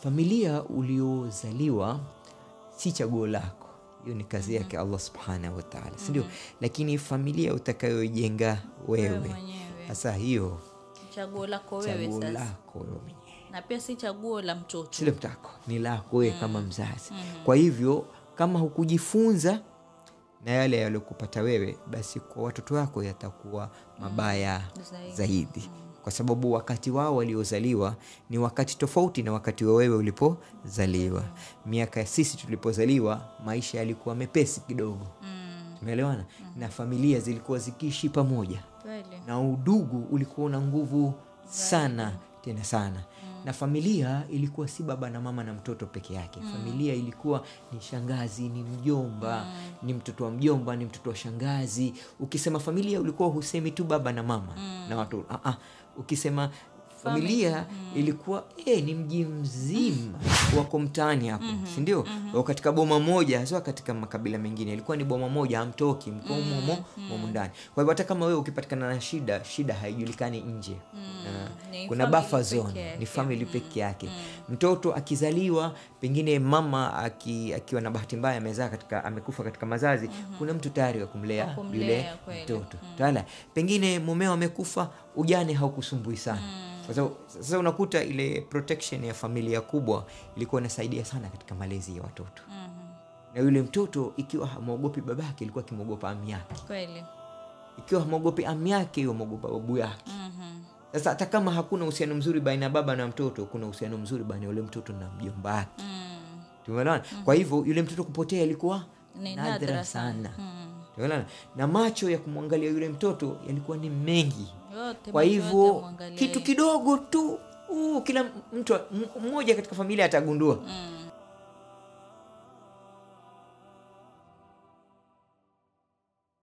Familia uliozaliwa si chaguo lako. Hiyo ni kazi yake Allah Subhanahu wa Ta'ala, si ndio? Lakini familia utakayojenga wewe, sasa hiyo chaguo lako wewe sasa. Lako wewe. Na pia si chaguo la mtoto. Si mtako, ni lako wewe kama mzazi. Kwa hivyo kama hukujifunza na yale yaliyokupata wewe, basi kwa watoto wako yatakuwa mabaya zaidi. Kwa sababu wakati wao waliozaliwa ni wakati tofauti na wakati wa wewe ulipozaliwa. Miaka ya sisi tulipozaliwa maisha yalikuwa mepesi kidogo. Tumeelewana? Na familia zilikuwa zikiishi pamoja. Na udugu ulikuwa na nguvu sana, tena sana. Na familia ilikuwa si baba na mama na mtoto peke yake. Familia ilikuwa ni shangazi, ni mjomba, ni mtoto wa mjomba, ni mtoto wa shangazi. Ukisema familia ulikuwa husemi tu baba na mama na watoto. Ukisema familia ilikuwa ni mji mzima wako mtaani hapo, si ndio? Katika boma moja, sio katika makabila mengine. Ilikuwa ni boma moja, hamtoki mkomo ndani. Kwa hivyo hata kama wewe ukipatikana na shida haijulikani nje. Kuna buffer zone, ni family peke yake. Mtoto akizaliwa, pengine mama akiwa na bahati mbaya amekufa katika mazazi, kuna mtu tayari wa kumlea yule mtoto. Pengine mumeo amekufa, ujane haukusumbui sana. Sasa unakuta ile protection ya familia kubwa ilikuwa inasaidia sana katika malezi ya watoto. Na yule mtoto ikiwa hamuogopi babake, ilikuwa kimwogopa ami yake. Kweli. Ikiwa hamuogopi ami yake, yuogopa babu yake. Sasa hata kama hakuna uhusiano mzuri baina baba na mtoto, kuna uhusiano mzuri baina yule mtoto na mjomba wake. Tumeelewana? Kwa hivyo yule mtoto kupotea ilikuwa nadra sana. Tumeelewana? Na macho ya kumwangalia yule mtoto yalikuwa ni mengi. Kwa hivyo kitu kidogo tu kila mtu mmoja katika familia atagundua.